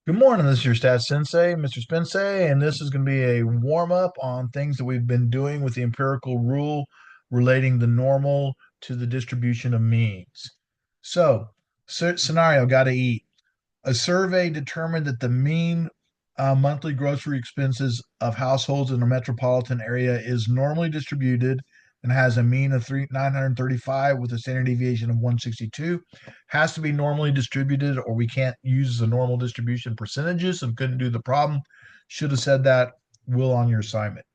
Good morning. This is your Stats Sensei, Mr. Spensei, and this is going to be a warm up on things that we've been doing with the empirical rule relating the normal to the distribution of means. So, scenario got to eat. A survey determined that the mean monthly grocery expenses of households in a metropolitan area is normally distributed and has a mean of 935 with a standard deviation of 162. Has to be normally distributed, or we can't use the normal distribution percentages and couldn't do the problem. Should have said that. Will on your assignment.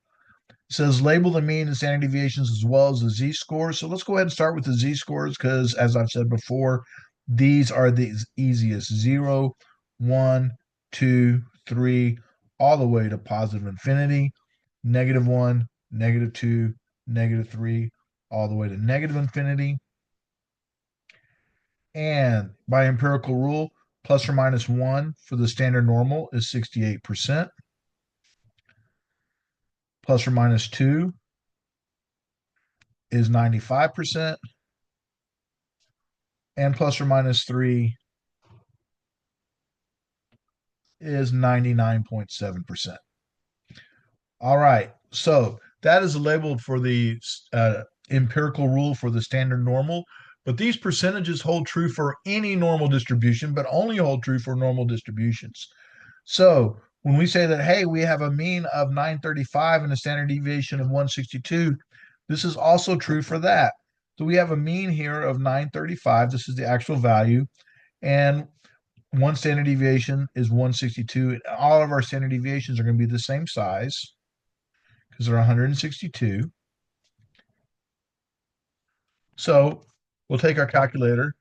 It says label the mean and standard deviations as well as the z-scores. So let's go ahead and start with the z-scores because, as I've said before, these are the easiest: 0, 1, 2, 3, all the way to positive infinity, -1, -2, -3, all the way to negative infinity. And by empirical rule, plus or minus 1 for the standard normal is 68%. Plus or minus 2 is 95%. And plus or minus 3 is 99.7%. All right. So that is a label for the empirical rule for the standard normal. But these percentages hold true for any normal distribution, but only hold true for normal distributions. So when we say that, hey, we have a mean of 935 and a standard deviation of 162, this is also true for that. So we have a mean here of 935. This is the actual value. And one standard deviation is 162. All of our standard deviations are going to be the same size because they're 162. So we'll take our calculator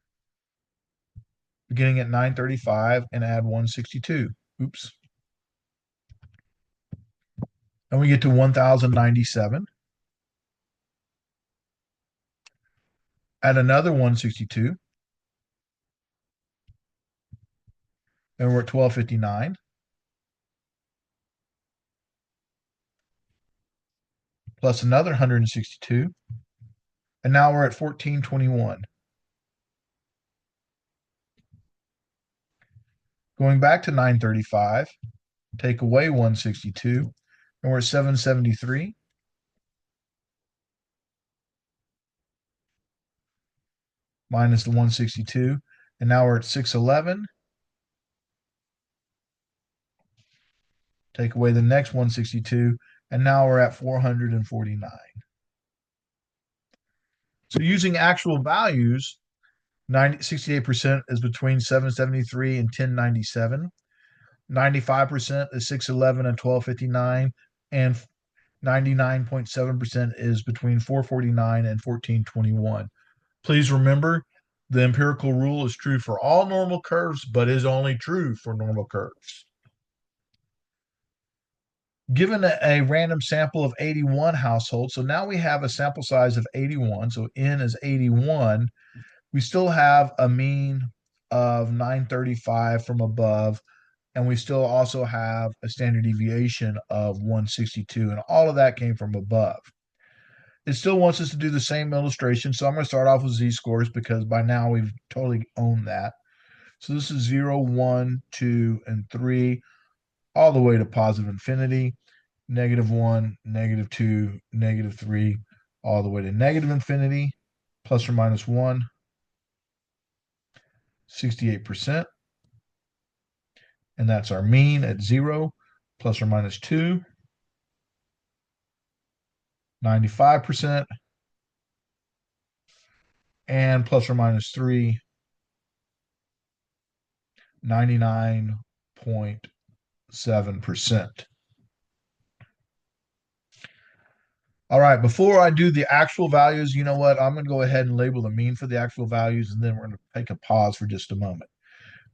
beginning at 935 and add 162. Oops. And we get to 1097. Add another 162. And we're at 1259. Plus another 162. And now we're at 1421. Going back to 935, take away 162, and we're at 773. Minus the 162, and now we're at 611. Take away the next 162, and now we're at 449. So using actual values, 68% is between 773 and 1097. 95% is 611 and 1259, and 99.7% is between 449 and 1421. Please remember, the empirical rule is true for all normal curves, but is only true for normal curves. Given a random sample of 81 households, so now we have a sample size of 81, so n is 81, we still have a mean of 935 from above, and we still also have a standard deviation of 162, and all of that came from above. It still wants us to do the same illustration, so I'm going to start off with z-scores because by now we've totally owned that. So this is 0, 1, 2, and 3, all the way to positive infinity, -1, -2, -3, all the way to negative infinity, plus or minus 1, 68%. And that's our mean at 0, plus or minus 2, 95%, and plus or minus 3, 99.7%. All right, before I do the actual values, you know what? I'm going to go ahead and label the mean for the actual values, and then we're going to take a pause for just a moment.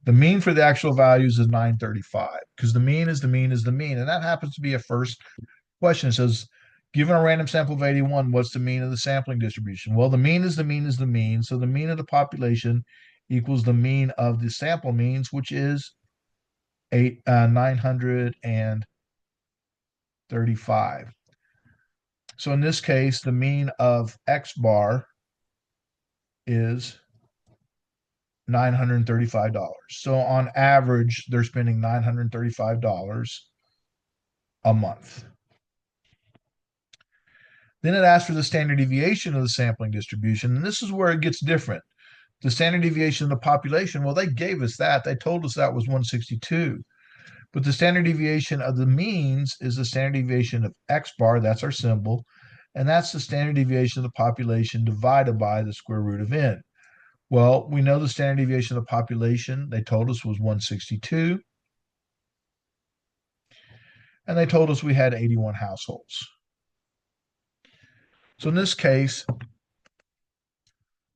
The mean for the actual values is 935 because the mean is the mean is the mean. And that happens to be a first question. It says, given a random sample of 81, what's the mean of the sampling distribution? Well, the mean is the mean is the mean. So the mean of the population equals the mean of the sample means, which is 935. So in this case, the mean of X bar is $935. So on average, they're spending $935 a month. Then it asks for the standard deviation of the sampling distribution, and this is where it gets different. The standard deviation of the population, well, they gave us that. They told us that was 162. But the standard deviation of the means is the standard deviation of X bar, that's our symbol, and that's the standard deviation of the population divided by the square root of n. Well, we know the standard deviation of the population, they told us, was 162, and they told us we had 81 households. So in this case,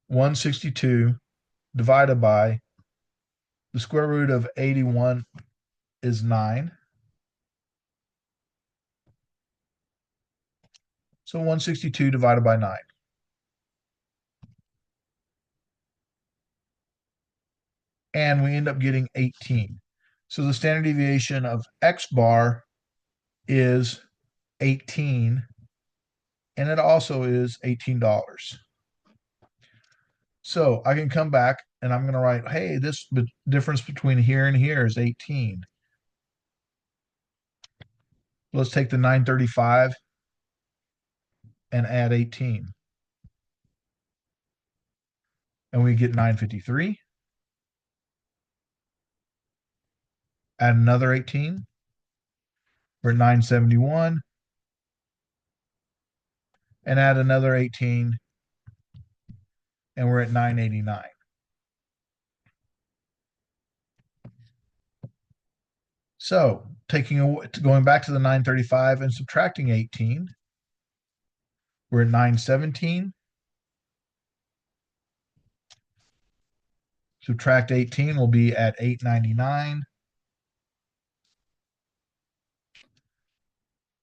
162 divided by the square root of 81 is 9. So 162 divided by 9. And we end up getting 18. So the standard deviation of X bar is 18, and it also is $18. So I can come back and I'm going to write, hey, this difference between here and here is 18. Let's take the 935 and add 18. And we get 953. Add another 18. We're at 971. And add another 18. And we're at 989. So going back to the 935 and subtracting 18, we're at 917. Subtract 18 will be at 899.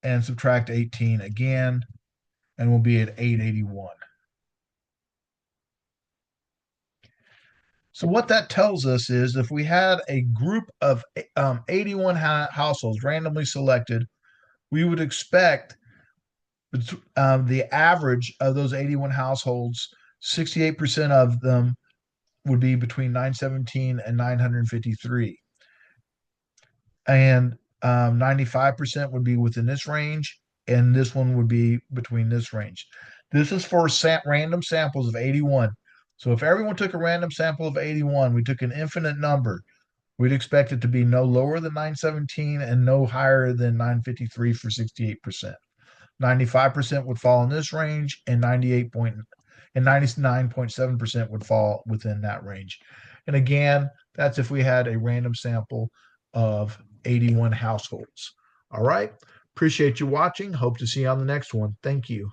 And subtract 18 again, and we'll be at 881. So what that tells us is if we had a group of 81 households randomly selected, we would expect the average of those 81 households, 68% of them would be between 917 and 953. And 95% would be within this range, and this one would be between this range. This is for random samples of 81. So if everyone took a random sample of 81, we took an infinite number, we'd expect it to be no lower than 917 and no higher than 953 for 68%. 95% would fall in this range, and 99.7% would fall within that range. And again, that's if we had a random sample of 81 households. All right. Appreciate you watching. Hope to see you on the next one. Thank you.